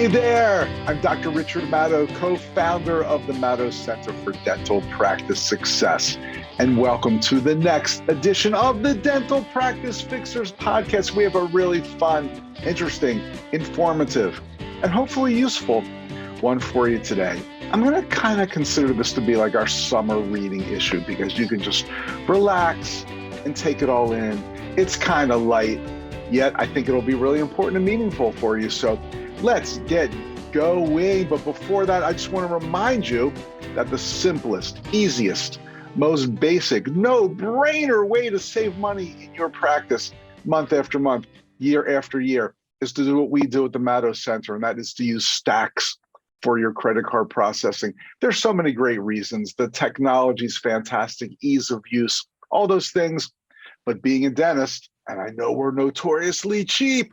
Hey there, I'm Dr. Richard Maddow, co-founder of the Maddow Center for Dental Practice Success. And welcome to the next edition of the Dental Practice Fixers podcast. We have a really fun, interesting, informative, and hopefully useful one for you today. I'm going to kind of consider this to be like our summer reading issue because you can just relax and take it all in. It's kind of light, yet I think it'll be really important and meaningful for you. So let's get going. But before that, I just want to remind you that the simplest, easiest, most basic, no-brainer way to save money in your practice month after month, year after year is to do what we do at the Maddow Center, and that is to use Stacks for your credit card processing. There's so many great reasons. The technology is fantastic, ease of use, all those things. But being a dentist, and I know we're notoriously cheap,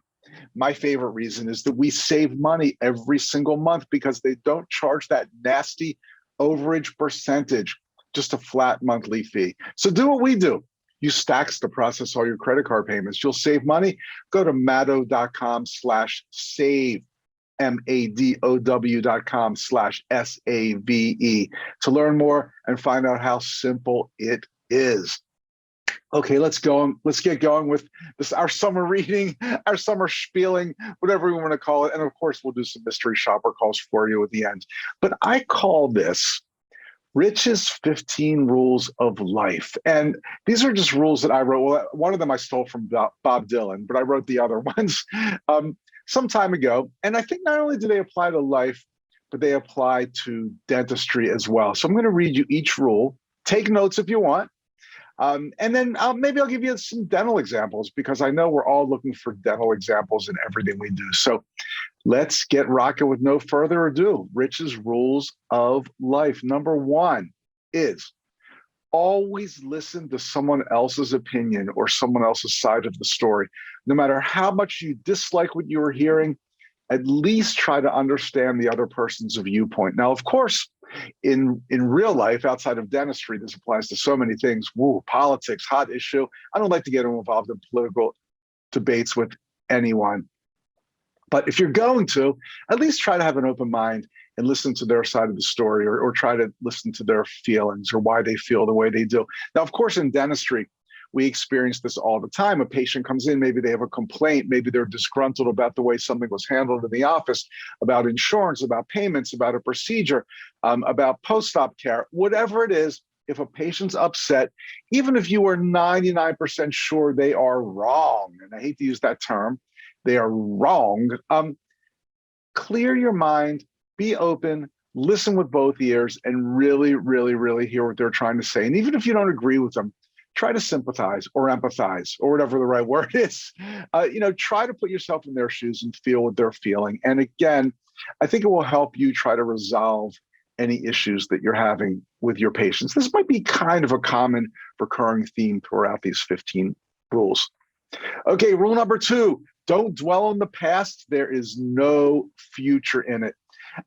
my favorite reason is that we save money every single month because they don't charge that nasty overage percentage, just a flat monthly fee. So do what we do. Use Stacks to process all your credit card payments. You'll save money. Go to maddow.com/save, MADOW.com/SAVE to learn more and find out how simple it is. Okay, let's go. Let's get going with this, our summer reading, our summer spieling, whatever we want to call it. And of course, we'll do some mystery shopper calls for you at the end. But I call this Rich's 15 Rules of Life. And these are just rules that I wrote. Well, one of them I stole from Bob Dylan, but I wrote the other ones some time ago. And I think not only do they apply to life, but they apply to dentistry as well. So I'm going to read you each rule. Take notes if you want. And then maybe I'll give you some dental examples because I know we're all looking for dental examples in everything we do. So let's get rocking with no further ado. Rich's Rules of Life. Number one is always listen to someone else's opinion or someone else's side of the story. No matter how much you dislike what you are hearing, at least try to understand the other person's viewpoint. Now, of course, in real life, outside of dentistry, this applies to so many things. Woo, politics, hot issue. I don't like to get involved in political debates with anyone. But if you're going to, at least try to have an open mind and listen to their side of the story or try to listen to their feelings or why they feel the way they do. Now, of course, in dentistry, we experience this all the time. A patient comes in, maybe they have a complaint, maybe they're disgruntled about the way something was handled in the office, about insurance, about payments, about a procedure, about post-op care, whatever it is. If a patient's upset, even if you are 99% sure they are wrong, and I hate to use that term, they are wrong, clear your mind, be open, listen with both ears, and really, really, really hear what they're trying to say. And even if you don't agree with them, try to sympathize or empathize or whatever the right word is. Try to put yourself in their shoes and feel what they're feeling. And again, I think it will help you try to resolve any issues that you're having with your patients. This might be kind of a common recurring theme throughout these 15 rules. Okay, rule number 2, don't dwell on the past. There is no future in it.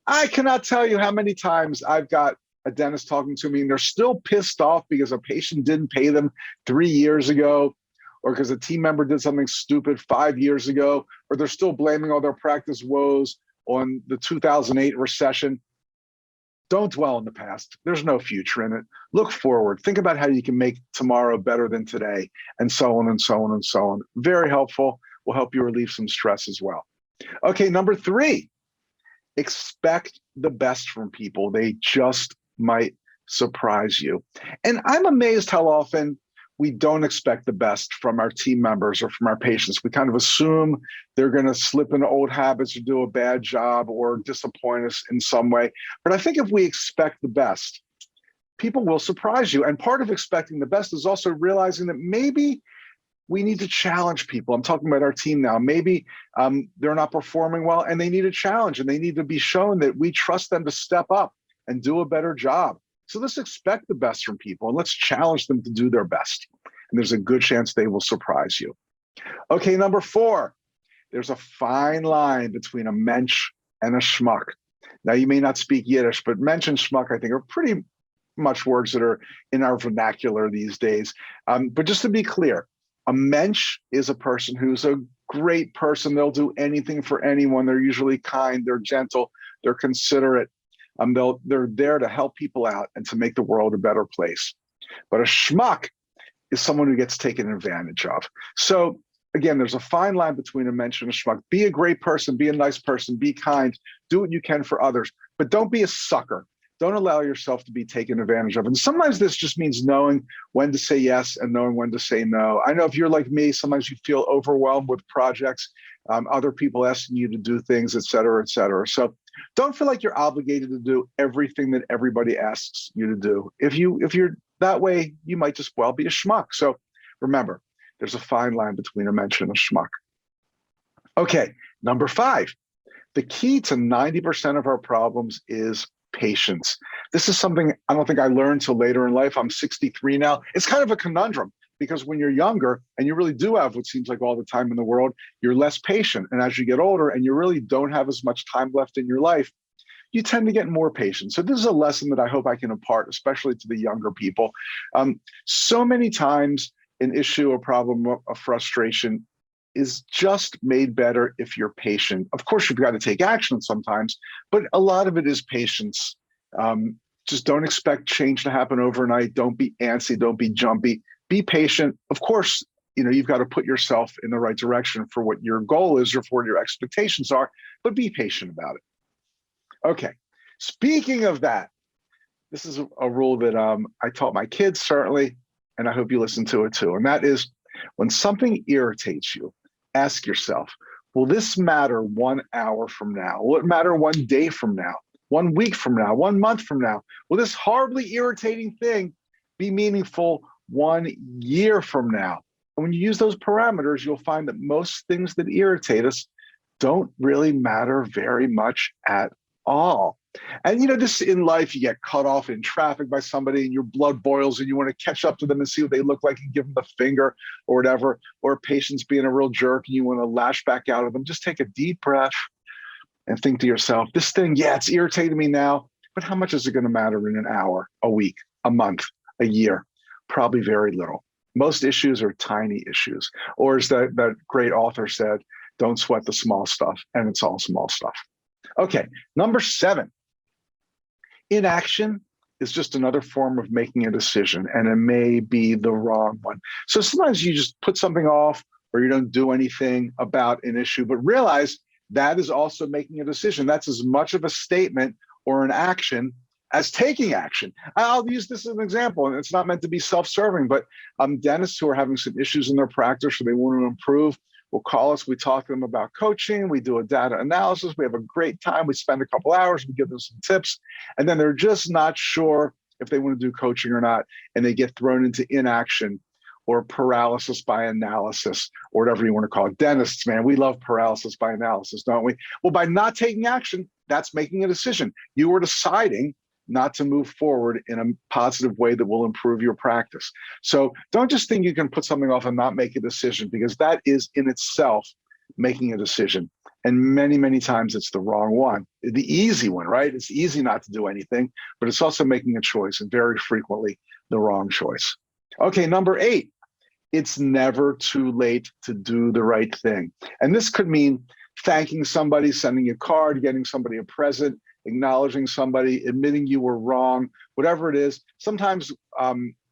I cannot tell you how many times I've got a dentist talking to me and they're still pissed off because a patient didn't pay them 3 years ago, or because a team member did something stupid 5 years ago, or they're still blaming all their practice woes on the 2008 recession. Don't dwell on the past. There's no future in it. Look forward. Think about how you can make tomorrow better than today, and so on and so on and so on. Very helpful. Will help you relieve some stress as well. Okay, number 3, expect the best from people. They just might surprise you. And I'm amazed how often we don't expect the best from our team members or from our patients. We kind of assume they're going to slip into old habits or do a bad job or disappoint us in some way. But I think if we expect the best, people will surprise you. And part of expecting the best is also realizing that maybe we need to challenge people. I'm talking about our team now. Maybe they're not performing well and they need a challenge and they need to be shown that we trust them to step up and do a better job. So let's expect the best from people and let's challenge them to do their best. And there's a good chance they will surprise you. Okay, number 4, there's a fine line between a mensch and a schmuck. Now, you may not speak Yiddish, but mensch and schmuck, I think, are pretty much words that are in our vernacular these days. But just to be clear, a mensch is a person who's a great person. They'll do anything for anyone. They're usually kind, they're gentle, they're considerate. They're there to help people out and to make the world a better place. But a schmuck is someone who gets taken advantage of. So again, there's a fine line between a mensch and a schmuck. Be a great person, be a nice person, be kind, do what you can for others, but don't be a sucker. Don't allow yourself to be taken advantage of. And sometimes this just means knowing when to say yes and knowing when to say no. I know if you're like me, sometimes you feel overwhelmed with projects, other people asking you to do things, et cetera, et cetera. So don't feel like you're obligated to do everything that everybody asks you to do. If you're that way, you might just well be a schmuck. So remember, there's a fine line between a mensch and a schmuck. Okay, number 5. The key to 90% of our problems is patience. This is something I don't think I learned till later in life. I'm 63 now. It's kind of a conundrum because when you're younger and you really do have what seems like all the time in the world, you're less patient. And as you get older and you really don't have as much time left in your life, you tend to get more patient. So this is a lesson that I hope I can impart, especially to the younger people. So many times an issue, a problem, a frustration is just made better if you're patient. Of course, you've got to take action sometimes, but a lot of it is patience. Just don't expect change to happen overnight. Don't be antsy. Don't be jumpy. Be patient. Of course, you've got to put yourself in the right direction for what your goal is or for what your expectations are, but be patient about it. Okay. Speaking of that, this is a rule that I taught my kids, certainly, and I hope you listen to it too. And that is, when something irritates you, ask yourself, will this matter 1 hour from now? Will it matter 1 day from now, 1 week from now, 1 month from now? Will this horribly irritating thing be meaningful 1 year from now? And when you use those parameters, you'll find that most things that irritate us don't really matter very much at all. And this in life, you get cut off in traffic by somebody and your blood boils and you want to catch up to them and see what they look like and give them the finger or whatever, or a patient's being a real jerk and you want to lash back out at them. Just take a deep breath and think to yourself, this thing, yeah, it's irritating me now, but how much is it going to matter in an hour, a week, a month, a year? Probably very little. Most issues are tiny issues. Or as that great author said, don't sweat the small stuff, and it's all small stuff. Okay, number 7. Inaction is just another form of making a decision, and it may be the wrong one. So sometimes you just put something off or you don't do anything about an issue, but realize that is also making a decision. That's as much of a statement or an action as taking action. I'll use this as an example, and it's not meant to be self-serving, but dentists who are having some issues in their practice or they want to improve will call us. We talk to them about coaching. We do a data analysis. We have a great time. We spend a couple hours. We give them some tips. And then they're just not sure if they want to do coaching or not. And they get thrown into inaction or paralysis by analysis or whatever you want to call it. Dentists, man, we love paralysis by analysis, don't we? Well, by not taking action, that's making a decision. You are deciding not to move forward in a positive way that will improve your practice. So don't just think you can put something off and not make a decision, because that is in itself making a decision. And many, many times it's the wrong one. The easy one, right? It's easy not to do anything, but it's also making a choice, and very frequently the wrong choice. Okay, number 8, it's never too late to do the right thing. And this could mean thanking somebody, sending a card, getting somebody a present, acknowledging somebody, admitting you were wrong, whatever it is. Sometimes,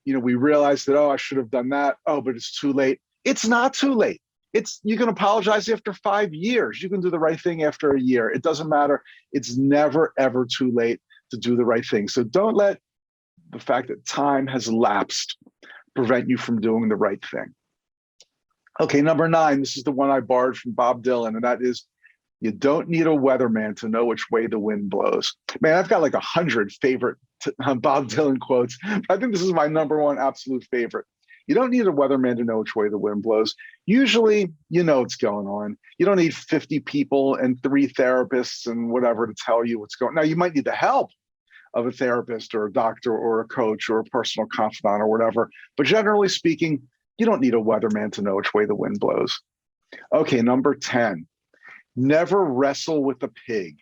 we realize that, I should have done that. Oh, but it's too late. It's not too late. You can apologize after 5 years. You can do the right thing after a year. It doesn't matter. It's never, ever too late to do the right thing. So don't let the fact that time has lapsed prevent you from doing the right thing. Okay, number 9, this is the one I borrowed from Bob Dylan, and that is, you don't need a weatherman to know which way the wind blows. Man, I've got like 100 favorite Bob Dylan quotes. I think this is my number 1 absolute favorite. You don't need a weatherman to know which way the wind blows. Usually, you know what's going on. You don't need 50 people and 3 therapists and whatever to tell you what's going on. Now, you might need the help of a therapist or a doctor or a coach or a personal confidant or whatever. But generally speaking, you don't need a weatherman to know which way the wind blows. Okay, number 10. Never wrestle with a pig.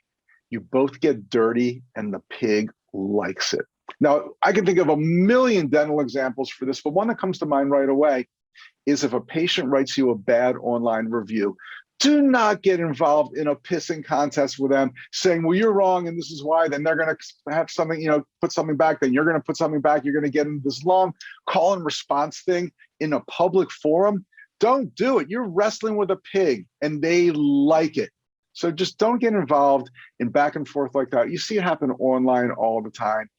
You both get dirty and the pig likes it. Now, I can think of a million dental examples for this, but one that comes to mind right away is if a patient writes you a bad online review, do not get involved in a pissing contest with them saying, well, you're wrong and this is why. Then they're going to have something, put something back. Then you're going to put something back. You're going to get into this long call and response thing in a public forum. Don't do it. You're wrestling with a pig and they like it. So just don't get involved in back and forth like that. You see it happen online all the time.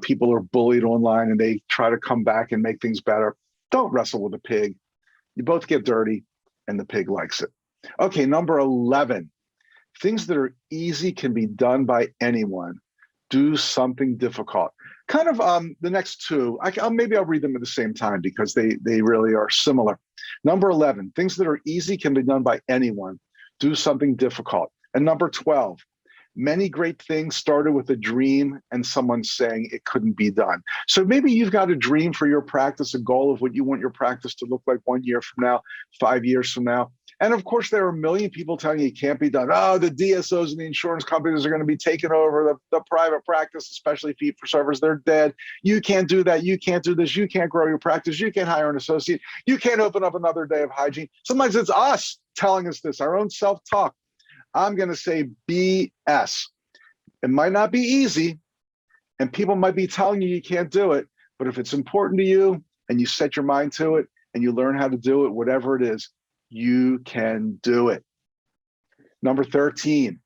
People are bullied online and they try to come back and make things better. Don't wrestle with a pig. You both get dirty and the pig likes it. Okay, number 11. Things that are easy can be done by anyone. Do something difficult. Kind of the next two, maybe I'll read them at the same time because they really are similar. Number 11, things that are easy can be done by anyone. Do something difficult. And number 12, many great things started with a dream and someone saying it couldn't be done. So maybe you've got a dream for your practice, a goal of what you want your practice to look like 1 year from now, 5 years from now. And of course, there are a million people telling you it can't be done. Oh, the DSOs and the insurance companies are going to be taking over the private practice, especially fee-for-service. They're dead. You can't do that. You can't do this. You can't grow your practice. You can't hire an associate. You can't open up another day of hygiene. Sometimes it's us telling us this, our own self-talk. I'm going to say BS. It might not be easy, and people might be telling you can't do it, but if it's important to you and you set your mind to it and you learn how to do it, whatever it is, you can do it. Number 13,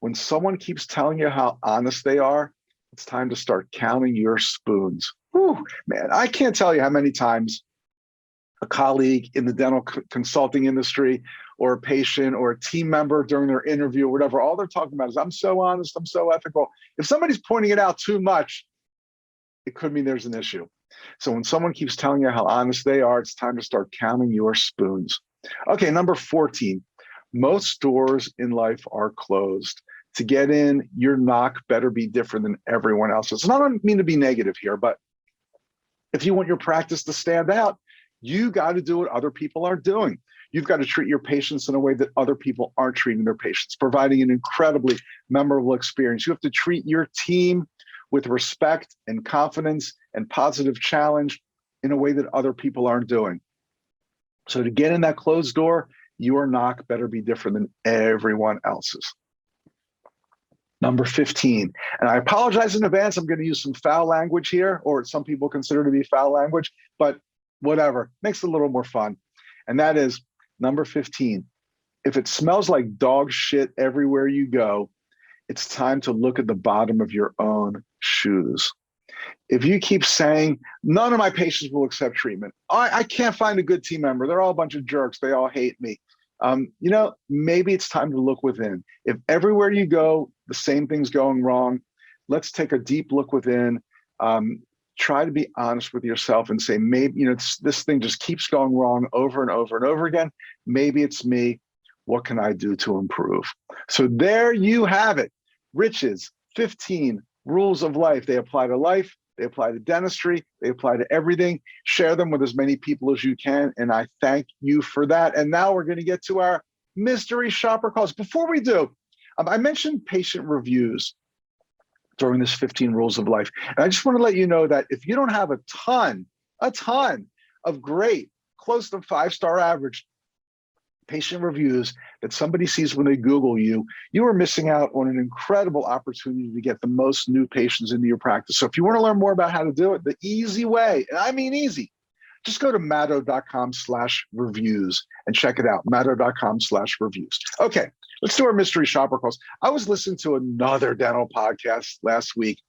when someone keeps telling you how honest they are, it's time to start counting your spoons. Whew, man, I can't tell you how many times a colleague in the dental consulting industry or a patient or a team member during their interview or whatever, all they're talking about is, I'm so honest, I'm so ethical. If somebody's pointing it out too much, it could mean there's an issue. So when someone keeps telling you how honest they are, it's time to start counting your spoons. Okay, number 14, most doors in life are closed. To get in, your knock better be different than everyone else's. And I don't mean to be negative here, but if you want your practice to stand out, you got to do what other people are doing. You've got to treat your patients in a way that other people aren't treating their patients, providing an incredibly memorable experience. You have to treat your team with respect and confidence and positive challenge in a way that other people aren't doing. So to get in that closed door, your knock better be different than everyone else's. Number 15, and I apologize in advance, I'm going to use some foul language here, or some people consider to be foul language, but whatever, makes it a little more fun. And that is number 15. If it smells like dog shit everywhere you go, it's time to look at the bottom of your own shoes. If you keep saying, none of my patients will accept treatment, I can't find a good team member, they're all a bunch of jerks, they all hate me. Maybe it's time to look within. If everywhere you go, the same thing's going wrong, let's take a deep look within. Try to be honest with yourself and say, maybe, this thing just keeps going wrong over and over and over again. Maybe it's me. What can I do to improve? So there you have it. Rich's 15 rules of life. They apply to life. They apply to dentistry. They apply to everything. Share them with as many people as you can. And I thank you for that. And now we're going to get to our mystery shopper calls. Before we do, I mentioned patient reviews during this 15 rules of life. And I just want to let you know that if you don't have a ton of great, close to 5-star average patient reviews that somebody sees when they Google you, you are missing out on an incredible opportunity to get the most new patients into your practice. So if you want to learn more about how to do it, the easy way, and I mean easy, just go to matto.com/reviews and check it out, matto.com/reviews. Okay, let's do our mystery shopper calls. I was listening to another dental podcast last week,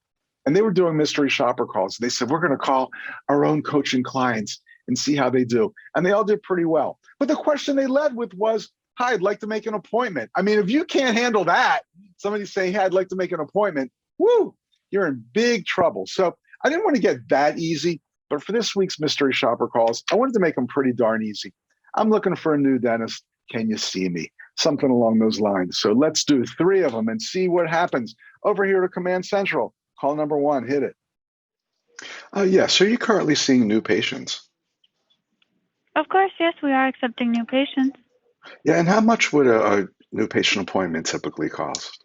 and they were doing mystery shopper calls. They said, we're going to call our own coaching clients and see how they do. And they all did pretty well. But the question they led with was, hi, I'd like to make an appointment. I mean, if you can't handle that, somebody saying, hey, I'd like to make an appointment, woo, you're in big trouble. So I didn't want to get that easy, but for this week's mystery shopper calls, I wanted to make them pretty darn easy. I'm looking for a new dentist. Can you see me? Something along those lines. So let's do 3 of them and see what happens. Over here to Command Central, call number 1, hit it. Yes, are you currently seeing new patients? Of course, yes, we are accepting new patients. Yeah, and how much would a new patient appointment typically cost?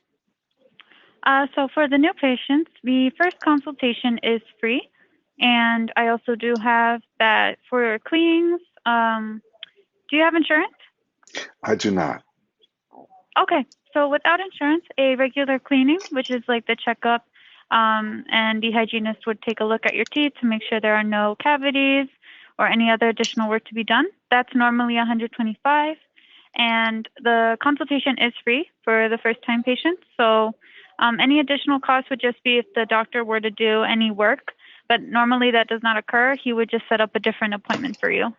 So for the new patients, the first consultation is free. And I also do have that for cleanings, Do you have insurance? I do not. Okay, so without insurance, a regular cleaning, which is like the checkup, and the hygienist would take a look at your teeth to make sure there are no cavities or any other additional work to be done. That's normally $125, and the consultation is free for the first-time patients. So any additional cost would just be if the doctor were to do any work, but normally that does not occur. He would just set up a different appointment for you.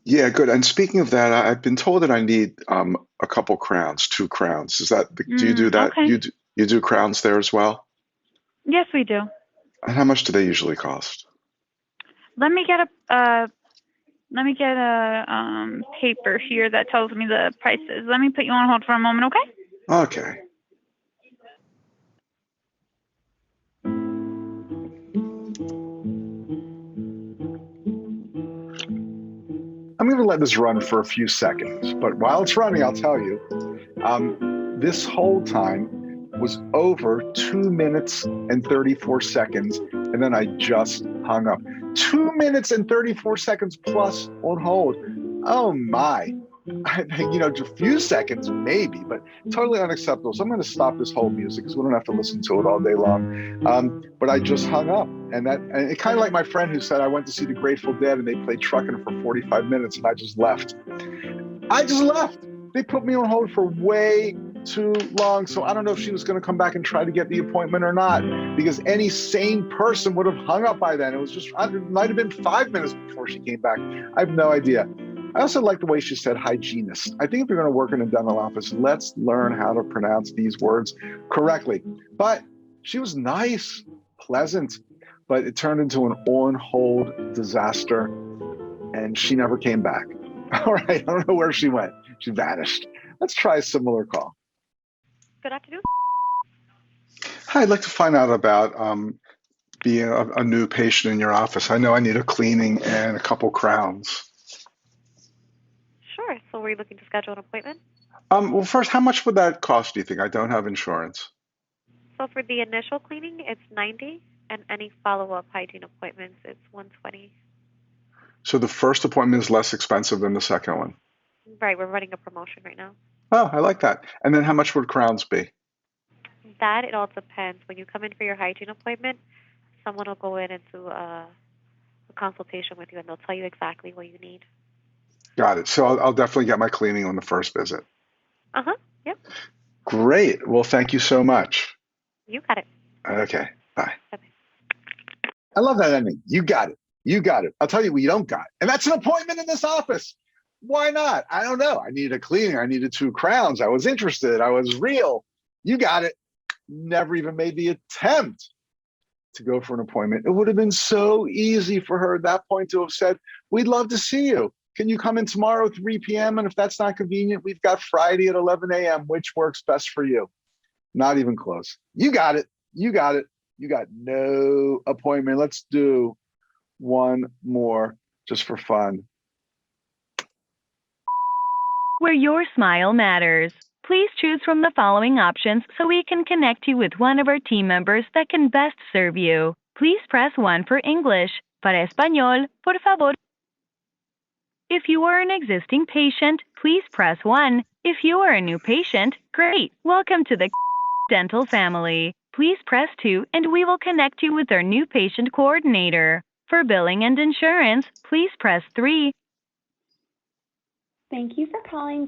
Yeah, good. And speaking of that, I've been told that I need a couple crowns, 2 crowns. Is that, do you do that? Okay. You do crowns there as well? Yes, we do. And how much do they usually cost? Let me get a paper here that tells me the prices. Let me put you on hold for a moment, okay? Okay. I'm going to let this run for a few seconds, but while it's running, I'll tell you, this whole time was over 2 minutes and 34 seconds, and then I just hung up. 2 minutes and 34 seconds plus on hold. Oh my. A few seconds maybe, but totally unacceptable. So I'm going to stop this whole music because we don't have to listen to it all day long. But I just hung up, and it kind of like my friend who said I went to see the Grateful Dead and they played Truckin' for 45 minutes, and I just left. They put me on hold for way too long. So I don't know if she was going to come back and try to get the appointment or not, because any sane person would have hung up by then. It might have been 5 minutes before she came back. I have no idea. I also like the way she said hygienist. I think if you're going to work in a dental office, let's learn how to pronounce these words correctly. But she was nice, pleasant, but it turned into an on-hold disaster, and she never came back. All right, I don't know where she went. She vanished. Let's try a similar call. Good afternoon. Hi, I'd like to find out about being a new patient in your office. I know I need a cleaning and a couple crowns. Sure. So were you looking to schedule an appointment? Well, first, how much would that cost, do you think? I don't have insurance. So for the initial cleaning, it's $90, and any follow-up hygiene appointments, it's $120. So the first appointment is less expensive than the second one. Right. We're running a promotion right now. Oh, I like that. And then how much would crowns be? That, it all depends. When you come in for your hygiene appointment, someone will go in and do a consultation with you, and they'll tell you exactly what you need. Got it. So I'll definitely get my cleaning on the first visit. Uh-huh. Yep. Great. Well, thank you so much. You got it. Okay. Bye. Bye-bye. I love that ending. You got it. You got it. I'll tell you what you don't got. And that's an appointment in this office. Why not? I don't know. I needed a cleaning. I needed 2 crowns. I was interested. I was real. You got it. Never even made the attempt to go for an appointment. It would have been so easy for her at that point to have said, we'd love to see you. Can you come in tomorrow at 3 p.m.? And if that's not convenient, we've got Friday at 11 a.m. Which works best for you? Not even close. You got it. You got it. You got no appointment. Let's do one more just for fun. Where your smile matters. Please choose from the following options so we can connect you with one of our team members that can best serve you. Please press 1 for English. Para español, por favor. If you are an existing patient, please press 1. If you are a new patient, great. Welcome to the dental family. Please press 2 and we will connect you with our new patient coordinator. For billing and insurance, please press 3. Thank you for calling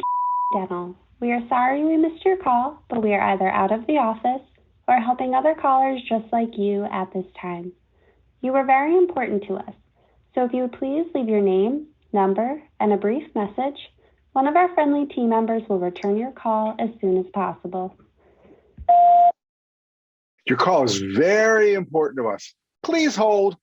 Dental. We are sorry we missed your call, but we are either out of the office or helping other callers just like you at this time. You were very important to us, so if you would please leave your name, number, and a brief message, one of our friendly team members will return your call as soon as possible. Your call is very important to us. Please hold.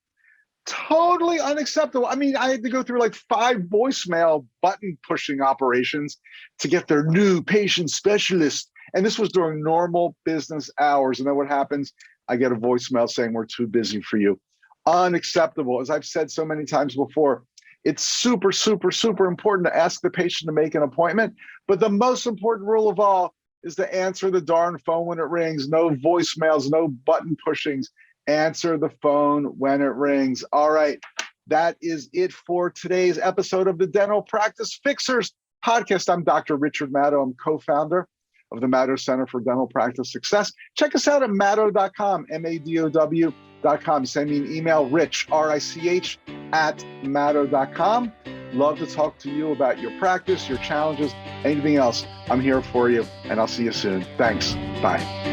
Totally unacceptable. I mean, I had to go through like 5 voicemail button pushing operations to get their new patient specialist. And this was during normal business hours. And then what happens? I get a voicemail saying we're too busy for you. Unacceptable. As I've said so many times before, it's super, super, super important to ask the patient to make an appointment. But the most important rule of all is to answer the darn phone when it rings. No voicemails, no button pushings. Answer the phone when it rings. All right, that is it for today's episode of the Dental Practice Fixers podcast. I'm Dr. Richard Maddow. I'm co-founder of the Maddow Center for Dental Practice Success. Check us out at maddow.com, MADOW.com. Send me an email, rich, RICH, at maddow.com. Love to talk to you about your practice, your challenges, anything else. I'm here for you, and I'll see you soon. Thanks. Bye.